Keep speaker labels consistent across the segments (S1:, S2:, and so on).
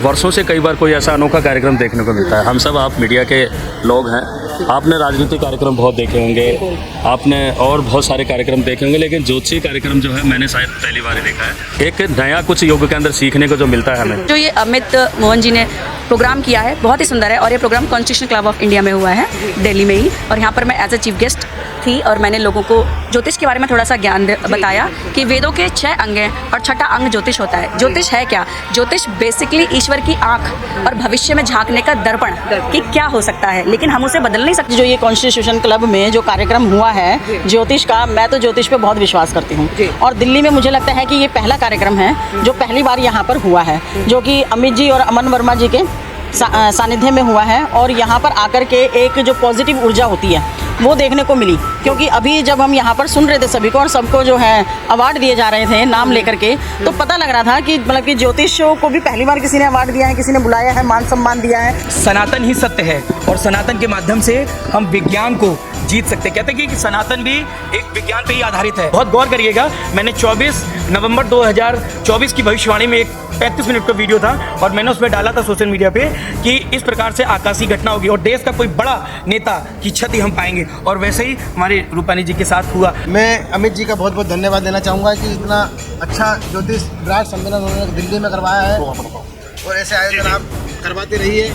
S1: वर्षों से कई बार कोई ऐसा अनोखा कार्यक्रम देखने को मिलता है। हम सब आप मीडिया के लोग हैं, आपने राजनीतिक कार्यक्रम बहुत देखे होंगे, आपने और बहुत सारे कार्यक्रम देखे होंगे, लेकिन ज्योतिषी कार्यक्रम जो है मैंने शायद पहली बार ही देखा है। एक नया कुछ योग के अंदर सीखने को जो मिलता है हमें।
S2: जो ये अमित मोहन जी ने प्रोग्राम किया है बहुत ही सुंदर है, और ये programme constitution club of India में हुआ है दिल्ली में ही, और यहाँ पर मैं एज ए चीफ गेस्ट थी और मैंने लोगों को ज्योतिष के बारे में थोड़ा सा ज्ञान बताया कि वेदों के 6 अंग हैं और 6ठा अंग ज्योतिष होता है। ज्योतिष है क्या? ज्योतिष बेसिकली ईश्वर की आंख और भविष्य में झांकने का दर्पण कि क्या हो सकता है, लेकिन हम उसे बदल नहीं सकते। जो ये कॉन्स्टिट्यूशन क्लब में जो कार्यक्रम हुआ है ज्योतिष का, मैं तो ज्योतिष पे बहुत विश्वास करती हूँ, और दिल्ली में मुझे लगता है कि ये पहला कार्यक्रम है जो पहली बार यहाँ पर हुआ है, जो कि अमित जी और अमन वर्मा जी के सानिध्य में हुआ है। और यहाँ पर आकर के एक जो पॉजिटिव ऊर्जा होती है वो देखने को मिली, क्योंकि अभी जब हम यहाँ पर सुन रहे थे सभी को और सबको जो है अवार्ड दिए जा रहे थे नाम लेकर के, तो पता लग रहा था कि मतलब कि ज्योतिष को भी पहली बार किसी ने अवार्ड दिया है, किसी ने बुलाया है, मान सम्मान दिया है।
S3: सनातन ही सत्य है और सनातन के माध्यम से हम विज्ञान को जीत सकते हैं। कहते हैं कि सनातन भी एक विज्ञान पे ही आधारित है। बहुत गौर करिएगा, मैंने 24 नवंबर 2024 की भविष्यवाणी में एक 35 मिनट का वीडियो था और मैंने उसमें डाला था सोशल मीडिया पे कि इस प्रकार से आकाशीय घटना होगी और देश का कोई बड़ा नेता की क्षति हम पाएंगे, और वैसे ही हमारे रूपानी जी के साथ हुआ।
S4: मैं अमित जी का बहुत बहुत धन्यवाद देना चाहूँगा कि इतना अच्छा ज्योतिष विराट सम्मेलन उन्होंने दिल्ली में करवाया है, और ऐसे आयोजन आप करवाते रहिए,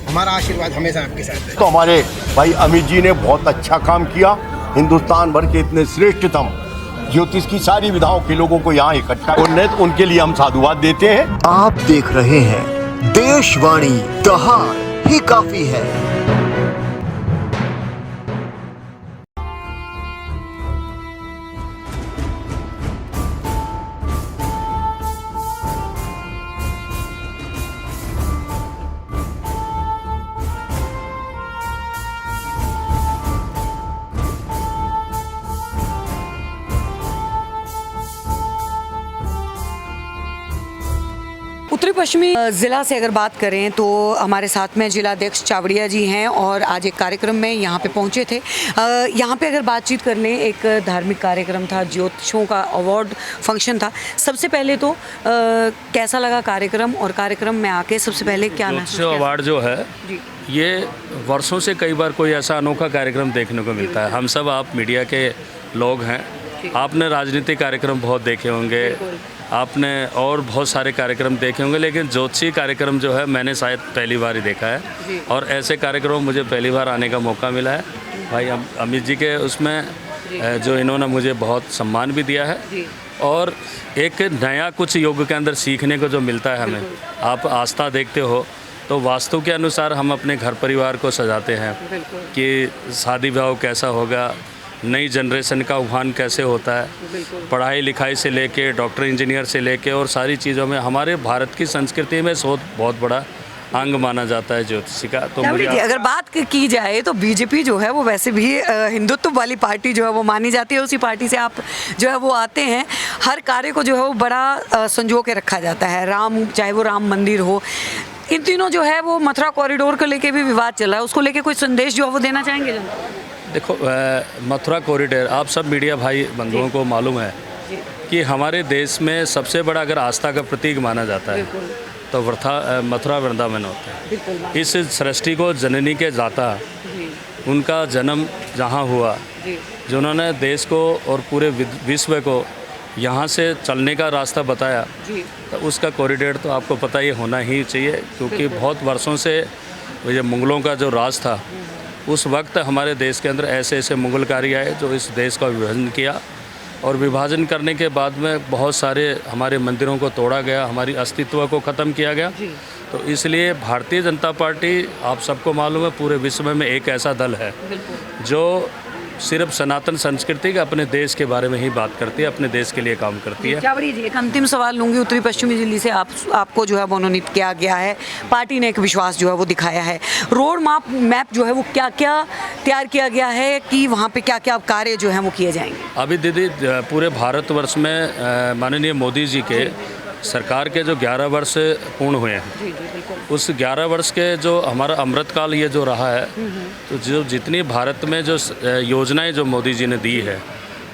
S4: हमारा आशीर्वाद हमेशा आपके साथ है।
S5: तो हमारे भाई अमित जी ने बहुत अच्छा काम किया, हिंदुस्तान भर के इतने श्रेष्ठतम ज्योतिष की सारी विधाओं के लोगों को यहाँ इकट्ठा करने, तो उनके लिए हम साधुवाद देते हैं।
S6: आप देख रहे हैं देशवाणी, दहाड़ ही काफी है।
S7: उत्तरी पश्चिमी ज़िला से अगर बात करें तो हमारे साथ में जिलाध्यक्ष चावड़िया जी हैं और आज एक कार्यक्रम में यहाँ पे पहुँचे थे। यहाँ पे अगर बातचीत कर लें, एक धार्मिक कार्यक्रम था, ज्योतिषों का अवार्ड फंक्शन था। सबसे पहले तो कैसा लगा कार्यक्रम, और कार्यक्रम में आके सबसे पहले क्या
S1: ज्योतिष अवार्ड जो है ये वर्षों से कई बार कोई ऐसा अनोखा कार्यक्रम देखने को मिलता है। हम सब आप मीडिया के लोग हैं, आपने राजनीतिक कार्यक्रम बहुत देखे होंगे, आपने और बहुत सारे कार्यक्रम देखे होंगे, लेकिन ज्योतिषी कार्यक्रम जो है मैंने शायद पहली बार ही देखा है, और ऐसे कार्यक्रम मुझे पहली बार आने का मौका मिला है। भाई अमित जी के उसमें जो इन्होंने मुझे बहुत सम्मान भी दिया है, और एक नया कुछ योग के अंदर सीखने को जो मिलता है हमें। आप आस्था देखते हो तो वास्तु के अनुसार हम अपने घर परिवार को सजाते हैं कि शादी ब्याह कैसा होगा, नई जनरेशन का उभान कैसे होता है, पढ़ाई लिखाई से लेके डॉक्टर इंजीनियर से लेके और सारी चीज़ों में हमारे भारत की संस्कृति में शोध बहुत बड़ा अंग माना जाता है ज्योतिषी का। तो मुझे
S7: अगर बात की जाए तो बीजेपी जो है वो वैसे भी हिंदुत्व वाली पार्टी जो है वो मानी जाती है। उसी पार्टी से आप जो है वो आते हैं, हर कार्य को जो है वो बड़ा संजो के रखा जाता है। राम, चाहे वो राम मंदिर हो, इन दिनों जो है वो मथुरा कॉरिडोर को लेके भी विवाद चल रहा है, उसको लेके कोई संदेश जो है वो देना चाहेंगे?
S1: देखो, मथुरा कॉरिडोर आप सब मीडिया भाई बंधुओं को मालूम है कि हमारे देश में सबसे बड़ा अगर आस्था का प्रतीक माना जाता है तो मथुरा वृंदावन होता है। इस सृष्टि को जननी के दाता, उनका जन्म जहाँ हुआ, जिन्होंने देश को और पूरे विश्व को यहाँ से चलने का रास्ता बताया, तो उसका कॉरिडोर तो आपको पता ही होना ही चाहिए, क्योंकि बहुत वर्षों से ये मुग़लों का जो राज था, उस वक्त हमारे देश के अंदर ऐसे ऐसे मुग़लकारी आए जो इस देश का विभाजन किया, और विभाजन करने के बाद में बहुत सारे हमारे मंदिरों को तोड़ा गया, हमारी अस्तित्व को ख़त्म किया गया। तो इसलिए भारतीय जनता पार्टी, आप सबको मालूम है, पूरे विश्व में एक ऐसा दल है जो सिर्फ सनातन संस्कृति का अपने देश के बारे में ही बात करती है, अपने देश के लिए काम करती है।
S7: चावड़ी जी, एक अंतिम सवाल लूँगी। उत्तरी पश्चिमी दिल्ली से आपको जो है मनोनीत किया गया है, पार्टी ने एक विश्वास जो है वो दिखाया है। रोड मैप जो है वो क्या क्या तैयार किया गया है कि वहाँ पे क्या क्या कार्य जो हैं वो किए जाएंगे?
S1: अभी दीदी पूरे भारतवर्ष में माननीय मोदी जी के सरकार के जो 11 वर्ष पूर्ण हुए हैं, उस 11 वर्ष के जो हमारा अमृतकाल ये जो रहा है, तो जो जितनी भारत में जो योजनाएं जो मोदी जी ने दी है,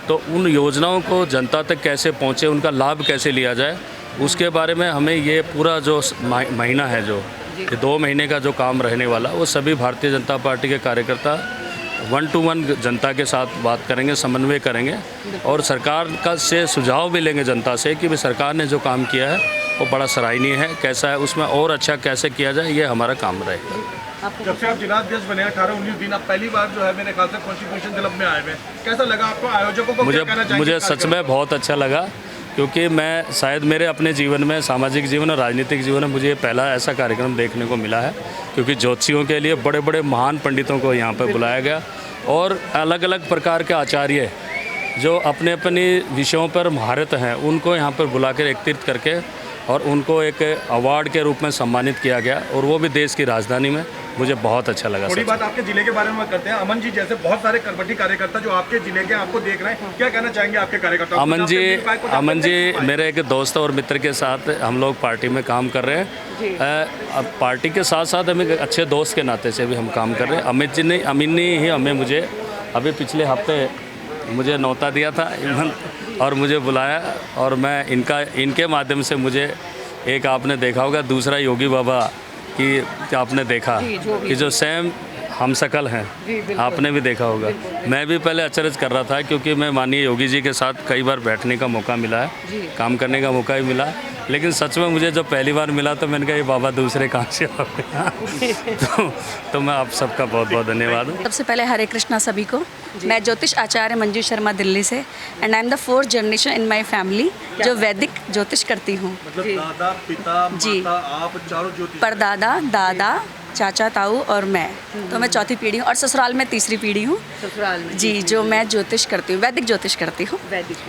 S1: तो उन योजनाओं को जनता तक कैसे पहुँचे, उनका लाभ कैसे लिया जाए, उसके बारे में हमें ये पूरा जो महीना है, जो ये 2 महीने का जो काम रहने वाला, वो सभी भारतीय जनता पार्टी के कार्यकर्ता 1 to 1 जनता के साथ बात करेंगे, समन्वय करेंगे और सरकार का से सुझाव भी लेंगे जनता से कि भाई सरकार ने जो काम किया है वो बड़ा सराहनीय है, कैसा है उसमें और अच्छा कैसे किया जाए, ये हमारा काम रहेगा।
S8: जब से आप जिला अध्यक्ष बने 18-19 दिन, आप पहली बार जो है मेरे ख्याल से कॉन्स्टिट्यूशन क्लब में आए हुए, कैसा लगा आपको? आयोजकों को क्या कहना चाहिए?
S1: मुझे सच में बहुत अच्छा लगा, क्योंकि मैं शायद मेरे अपने जीवन में, सामाजिक जीवन और राजनीतिक जीवन में मुझे पहला ऐसा कार्यक्रम देखने को मिला है, क्योंकि ज्योतिषियों के लिए बड़े बड़े महान पंडितों को यहाँ पर बुलाया गया और अलग अलग प्रकार के आचार्य जो अपने अपने विषयों पर महारत हैं उनको यहाँ पर बुलाकर एकत्रित करके और उनको एक अवार्ड के रूप में सम्मानित किया गया, और वो भी देश की राजधानी में। मुझे बहुत अच्छा लगा।
S8: थोड़ी बात आपके जिले के बारे में करते हैं। अमन जी जैसे बहुत सारे करबटी कार्यकर्ता जो आपके जिले के आपको देख रहे हैं, क्या कहना चाहेंगे आपके कार्यकर्ता?
S1: अमन जी मेरे एक दोस्त और मित्र के साथ हम लोग पार्टी में काम कर रहे हैं। अब पार्टी के साथ साथ हमें अच्छे दोस्त के नाते से भी हम काम कर रहे हैं। अमीन ने ही हमें मुझे अभी पिछले हफ्ते मुझे न्योता दिया था और मुझे बुलाया, और मैं इनके माध्यम से मुझे एक आपने देखा होगा, दूसरा योगी बाबा की आपने देखा कि जो सेम हम शकल हैं, आपने भी देखा होगा। मैं भी पहले अचरज कर रहा था, क्योंकि मैं माननीय योगी जी के साथ कई बार बैठने का मौका मिला है, काम करने का मौका ही मिला, लेकिन सच में मुझे जब पहली बार मिला तो मैंने कहा ये बाबा दूसरे कहाँ से आ गए। तो मैं आप सबका बहुत बहुत धन्यवाद हूँ।
S2: सबसे पहले हरे कृष्णा सभी को। मैं ज्योतिष आचार्य मंजू शर्मा दिल्ली से, and I am the 4th generation in my family जो वैदिक ज्योतिष करती हूँ।
S8: मतलब दादा, पिता,
S2: जी,
S8: माता, आप चारों ज्योतिष?
S2: परदादा, दादा, चाचा, ताऊ और मैं, तो मैं 4थी पीढ़ी हूँ, और ससुराल में 3री पीढ़ी हूँ।
S7: ससुराल में
S2: जी, जो मैं ज्योतिष करती हूँ, वैदिक ज्योतिष करती हूँ।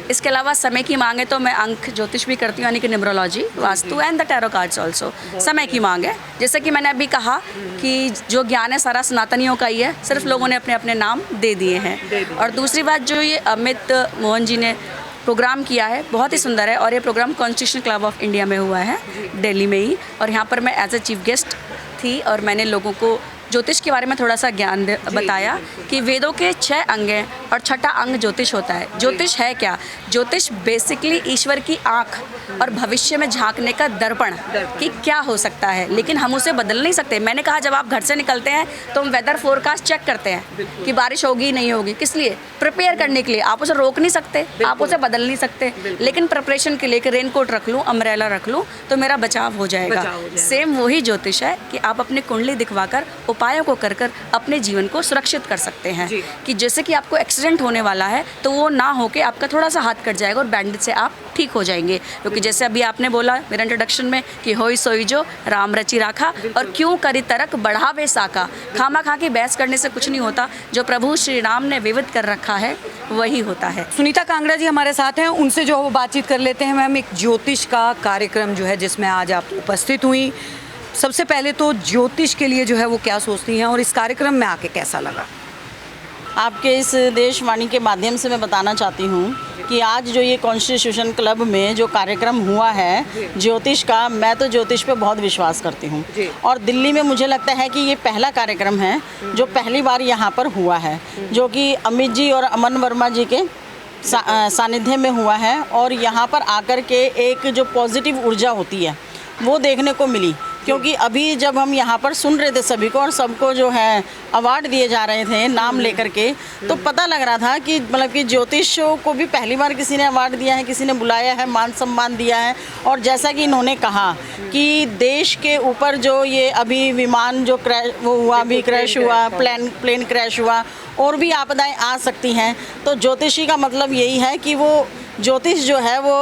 S2: इसके अलावा समय की मांग है तो मैं अंक ज्योतिष भी करती हूँ, यानी कि numerology, vastu and the tarot cards also. समय की मांग है, जैसे कि मैंने अभी कहा कि जो ज्ञान है सारा सनातनियों का ही है, सिर्फ लोगों ने अपने अपने नाम दे दिए हैं। और दूसरी बात, जो ये अमित मोहन जी ने प्रोग्राम किया है बहुत ही सुंदर है, और ये programme constitution club of India में हुआ है दिल्ली में ही, और यहाँ पर मैं एज ए चीफ गेस्ट थी और मैंने लोगों को ज्योतिष के बारे में थोड़ा सा ज्ञान बताया कि वेदों के 6 अंग हैं और 6ठा अंग ज्योतिष होता है। ज्योतिष है क्या? ज्योतिष बेसिकली ईश्वर की आँख और भविष्य में झांकने का दर्पण कि क्या हो सकता है, लेकिन हम उसे बदल नहीं सकते। मैंने कहा जब आप घर से निकलते हैं तो हम वेदर फोरकास्ट चेक करते हैं कि बारिश होगी नहीं होगी, किस लिए? प्रिपेयर करने के लिए। आप उसे रोक नहीं सकते, आप उसे बदल नहीं सकते, लेकिन प्रिपरेशन के लिए कि रेनकोट रख लूँ, अम्ब्रेला रख लूँ तो मेरा बचाव हो जाएगा। सेम वही ज्योतिष है कि आप अपनी कुंडली दिखवाकर उपायों को कर अपने जीवन को सुरक्षित कर सकते हैं। कि जैसे कि आपको एक्सीडेंट होने वाला है तो वो ना होके आपका थोड़ा सा हाथ कट जाएगा और बैंडेज से आप ठीक हो जाएंगे। क्योंकि जैसे अभी आपने बोला मेरे इंट्रोडक्शन में कि होई सोई जो राम रची राखा, और क्यों करी तरक बढ़ावे साका। खामा खा के बहस करने से कुछ नहीं होता, जो प्रभु श्री राम ने विविध कर रखा है वही होता है।
S7: सुनीता कांगड़ा जी हमारे साथ हैं, उनसे जो वो बातचीत कर लेते हैं। मैम, एक ज्योतिष का कार्यक्रम जो है जिसमें आज आप उपस्थित हुई, सबसे पहले तो ज्योतिष के लिए जो है वो क्या सोचती हैं और इस कार्यक्रम में आके कैसा लगा?
S9: आपके इस देशवाणी के माध्यम से मैं बताना चाहती हूँ कि आज जो ये कॉन्स्टिट्यूशन क्लब में जो कार्यक्रम हुआ है ज्योतिष का, मैं तो ज्योतिष पे बहुत विश्वास करती हूँ, और दिल्ली में मुझे लगता है कि ये पहला कार्यक्रम है जो पहली बार यहाँ पर हुआ है, जो कि अमित जी और अमन वर्मा जी के सानिध्य में हुआ है। और यहाँ पर आकर के एक जो पॉजिटिव ऊर्जा होती है वो देखने को मिली, क्योंकि अभी जब हम यहाँ पर सुन रहे थे सभी को और सबको जो है अवार्ड दिए जा रहे थे नाम लेकर के, तो पता लग रहा था कि मतलब कि ज्योतिषों को भी पहली बार किसी ने अवार्ड दिया है, किसी ने बुलाया है, मान सम्मान दिया है। और जैसा कि इन्होंने कहा कि देश के ऊपर जो ये अभी विमान जो क्रैश हुआ, प्लेन क्रैश हुआ, और भी आपदाएं आ सकती हैं, तो ज्योतिषी का मतलब यही है कि वो ज्योतिष जो है वो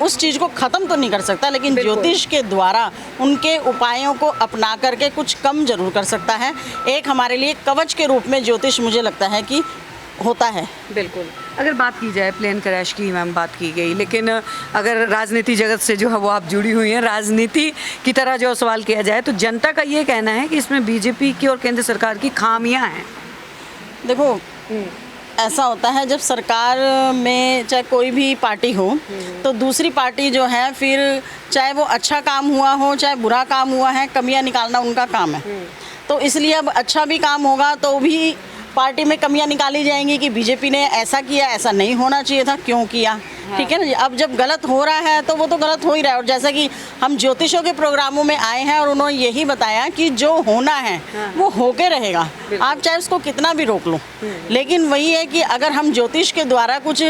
S9: उस चीज़ को ख़त्म तो नहीं कर सकता, लेकिन ज्योतिष के द्वारा उनके उपायों को अपना करके कुछ कम जरूर कर सकता है। एक हमारे लिए कवच के रूप में ज्योतिष मुझे लगता है कि होता है।
S7: बिल्कुल। अगर बात की जाए प्लेन क्रैश की, मैम बात की गई, लेकिन अगर राजनीति जगत से जो है वो आप जुड़ी हुई हैं, राजनीति की तरह जो सवाल किया जाए तो जनता का ये कहना है कि इसमें बीजेपी की और केंद्र सरकार की खामियाँ हैं।
S9: देखो, ऐसा होता है जब सरकार में चाहे कोई भी पार्टी हो तो दूसरी पार्टी जो है फिर चाहे वो अच्छा काम हुआ हो चाहे बुरा काम हुआ है, कमियां निकालना उनका काम है। तो इसलिए अब अच्छा भी काम होगा तो भी पार्टी में कमियां निकाली जाएंगी कि बीजेपी ने ऐसा किया, ऐसा नहीं होना चाहिए था, क्यों किया। ठीक है ना जी। अब जब गलत हो रहा है तो वो तो गलत हो ही रहा है। और जैसा कि हम ज्योतिषों के प्रोग्रामों में आए हैं और उन्होंने यही बताया कि जो होना है वो होके रहेगा, आप चाहे उसको कितना भी रोक लो। लेकिन वही है कि अगर हम ज्योतिष के द्वारा कुछ,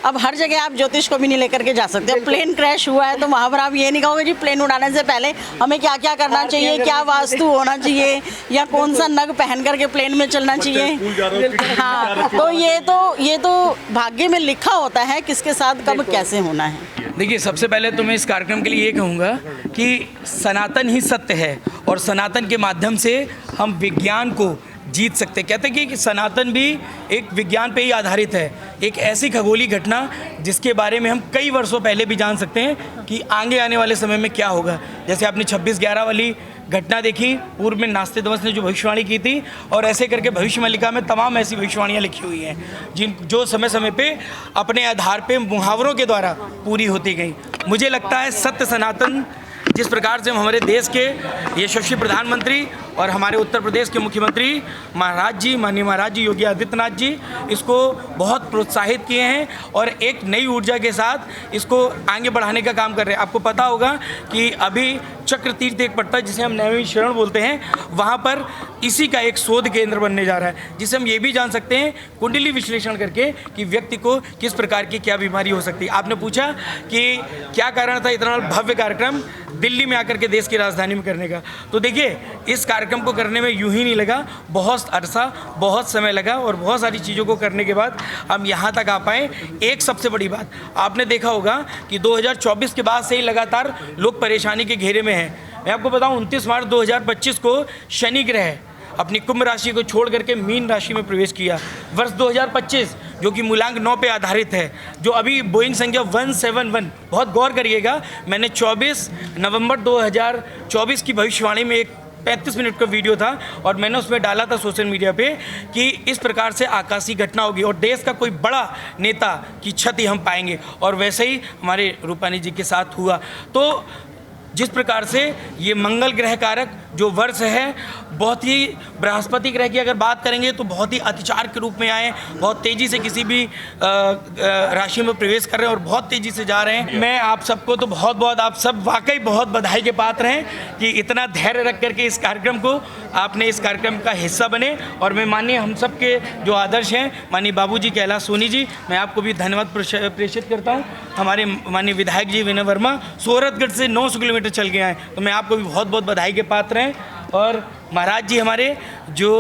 S9: अब हर जगह आप ज्योतिष को भी नहीं लेकर के जा सकते। अब प्लेन क्रैश हुआ है तो वहाँ पर आप ये नहीं कहोगे जी प्लेन उड़ाने से पहले हमें क्या क्या करना चाहिए, क्या वास्तु होना चाहिए, या कौन सा नग पहन करके प्लेन में चलना चाहिए। हाँ, तो ये तो भाग्य में लिखा होता है किसके साथ कब कैसे होना है।
S3: देखिए, सबसे पहले तो मैं इस कार्यक्रम के लिए ये कहूँगा कि सनातन ही सत्य है और सनातन के माध्यम से हम विज्ञान को जीत सकते। कहते हैं कि सनातन भी एक विज्ञान पे ही आधारित है, एक ऐसी खगोलीय घटना जिसके बारे में हम कई वर्षों पहले भी जान सकते हैं कि आगे आने वाले समय में क्या होगा। जैसे आपने 26/11 वाली घटना देखी, पूर्व में नास्तिदमस ने जो भविष्यवाणी की थी, और ऐसे करके भविष्य मल्लिका में तमाम ऐसी भविष्यवाणियाँ लिखी हुई हैं जो समय समय पे अपने आधार पे मुहावरों के द्वारा पूरी होती गई। मुझे लगता है सत्य सनातन जिस प्रकार से हमारे देश के यशस्वी प्रधानमंत्री और हमारे उत्तर प्रदेश के मुख्यमंत्री माननीय महाराज जी योगी आदित्यनाथ जी इसको बहुत प्रोत्साहित किए हैं और एक नई ऊर्जा के साथ इसको आगे बढ़ाने का काम कर रहे हैं। आपको पता होगा कि अभी चक्र तीर्थ एक पड़ता है जिसे हम नैमिष शरण बोलते हैं, वहाँ पर इसी का एक शोध केंद्र बनने जा रहा है, जिसे हम ये भी जान सकते हैं कुंडली विश्लेषण करके कि व्यक्ति को किस प्रकार की क्या बीमारी हो सकती है। आपने पूछा कि क्या कारण था इतना भव्य कार्यक्रम दिल्ली में आकर के देश की राजधानी में करने का। तो देखिए, इस कार्यक्रम को करने में यूं ही नहीं लगा, बहुत अरसा, बहुत समय लगा और बहुत सारी चीज़ों को करने के बाद हम यहाँ तक आ पाए। एक सबसे बड़ी बात आपने देखा होगा कि 2024 के बाद से ही लगातार लोग परेशानी के घेरे में हैं। मैं आपको बताऊं, 29 मार्च 2025 को शनि ग्रह अपनी कुंभ राशि को छोड़ करके मीन राशि में प्रवेश किया। वर्ष 2025 जो कि मूलांक 9 पे आधारित है, जो अभी बोइंग संख्या 171, बहुत गौर करिएगा, मैंने 24 नवंबर 2024 की भविष्यवाणी में एक 35 मिनट का वीडियो था और मैंने उसमें डाला था सोशल मीडिया पे कि इस प्रकार से आकाशीय घटना होगी और देश का कोई बड़ा नेता की क्षति हम पाएंगे, और वैसे ही हमारे रूपानी जी के साथ हुआ। तो जिस प्रकार से ये मंगल ग्रह कारक जो वर्ष है, बहुत ही बृहस्पति ग्रह की अगर बात करेंगे तो बहुत ही अतिचार के रूप में आए, बहुत तेज़ी से किसी भी राशि में प्रवेश कर रहे हैं और बहुत तेज़ी से जा रहे हैं। मैं आप सबको तो बहुत बहुत, आप सब वाकई बहुत बधाई के पात्र हैं कि इतना धैर्य रख करके इस कार्यक्रम को आपने इस कार्यक्रम का हिस्सा बने। और मैं माननीय हम सब के जो आदर्श हैं माननीय बाबूजी कैलाश सोनी जी, मैं आपको भी धन्यवाद प्रेषित करता हूँ। हमारे माननीय विधायक जी विनय वर्मा सोहरतगढ़ से 900 किलोमीटर चल के आए, तो मैं आपको भी बहुत बहुत बधाई के पात्र हैं। और महाराज जी हमारे जो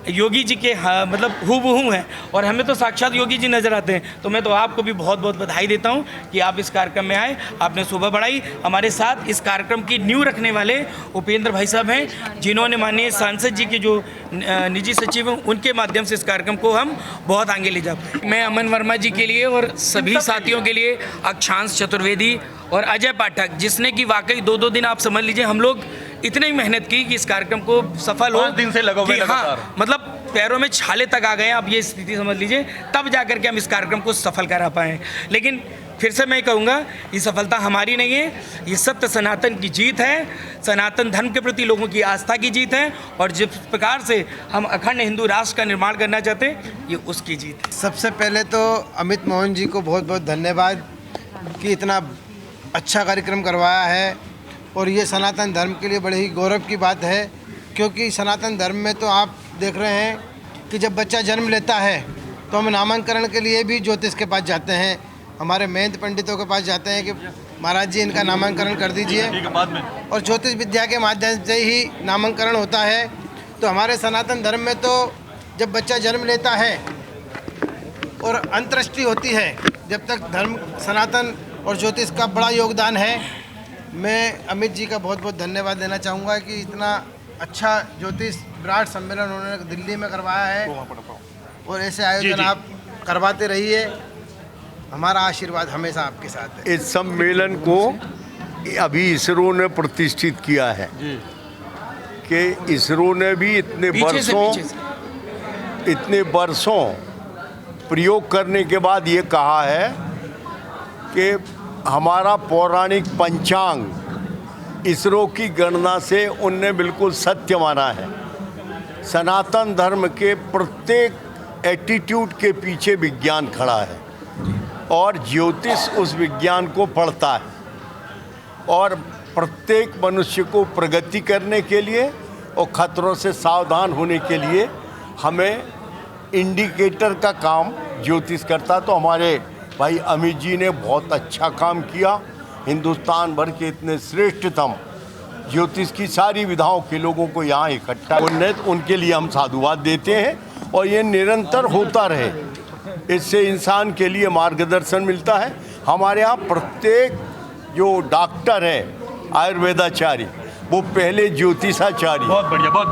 S3: योगी जी के मतलब हूबहू हैं और हमें तो साक्षात योगी जी नज़र आते हैं, तो मैं तो आपको भी बहुत बहुत बधाई देता हूं कि आप इस कार्यक्रम में आए, आपने शोभा बढ़ाई। हमारे साथ इस कार्यक्रम की नींव रखने वाले उपेंद्र भाई साहब हैं, जिन्होंने माननीय सांसद जी के जो निजी सचिव हैं उनके माध्यम से इस कार्यक्रम को हम बहुत आगे ले जा पाए। मैं अमन वर्मा जी के लिए और सभी साथियों के लिए, अक्षांश चतुर्वेदी और अजय पाठक, जिसने कि वाकई 2-2 दिन आप समझ लीजिए हम लोग इतनी मेहनत की कि इस कार्यक्रम को सफल हो।
S8: 5 दिन से लगा हुआ है।
S3: हाँ, मतलब पैरों में छाले तक आ गए, आप ये स्थिति समझ लीजिए, तब जाकर के हम इस कार्यक्रम को सफल करा पाए। लेकिन फिर से मैं कहूँगा, ये सफलता हमारी नहीं है, ये सत्य सनातन की जीत है, सनातन धर्म के प्रति लोगों की आस्था की जीत है, और जिस प्रकार से हम अखंड हिंदू राष्ट्र का निर्माण करना चाहते हैं, ये उसकी जीत है।
S4: सबसे पहले तो अमित मोहन जी को बहुत बहुत धन्यवाद कि इतना अच्छा कार्यक्रम करवाया है, और ये सनातन धर्म के लिए बड़े ही गौरव की बात है, क्योंकि सनातन धर्म में तो आप देख रहे हैं कि जब बच्चा जन्म लेता है तो हम नामांकन के लिए भी ज्योतिष के पास जाते हैं, हमारे महंत पंडितों के पास जाते हैं कि महाराज जी इनका नामांकन कर दीजिए, और ज्योतिष विद्या के माध्यम से ही नामांकन होता है। तो हमारे सनातन धर्म में तो जब बच्चा जन्म लेता है और अंतर्दृष्टि होती है, जब तक धर्म सनातन और ज्योतिष का बड़ा योगदान है। मैं अमित जी का बहुत बहुत धन्यवाद देना चाहूँगा कि इतना अच्छा ज्योतिष विराट सम्मेलन उन्होंने दिल्ली में करवाया है, और ऐसे आयोजन आप करवाते रहिए, हमारा आशीर्वाद हमेशा आपके साथ है।
S5: इस सम्मेलन को अभी इसरो ने प्रतिष्ठित किया है कि इसरो ने भी इतने वर्षों प्रयोग करने के बाद ये कहा है कि हमारा पौराणिक पंचांग इसरो की गणना से उनने बिल्कुल सत्य माना है। सनातन धर्म के प्रत्येक एटीट्यूड के पीछे विज्ञान खड़ा है। और ज्योतिष उस विज्ञान को पढ़ता है और प्रत्येक मनुष्य को प्रगति करने के लिए और खतरों से सावधान होने के लिए हमें इंडिकेटर का काम ज्योतिष करता। तो हमारे भाई अमित जी ने बहुत अच्छा काम किया। हिंदुस्तान भर के इतने श्रेष्ठतम ज्योतिष की सारी विधाओं के लोगों को यहाँ इकट्ठा करने, उनके लिए हम साधुवाद देते हैं और ये निरंतर होता रहे। इससे इंसान के लिए मार्गदर्शन मिलता है। हमारे यहाँ प्रत्येक जो डॉक्टर है आयुर्वेदाचार्य वो पहले ज्योतिषाचार्य।
S8: बहुत बढ़िया, बहुत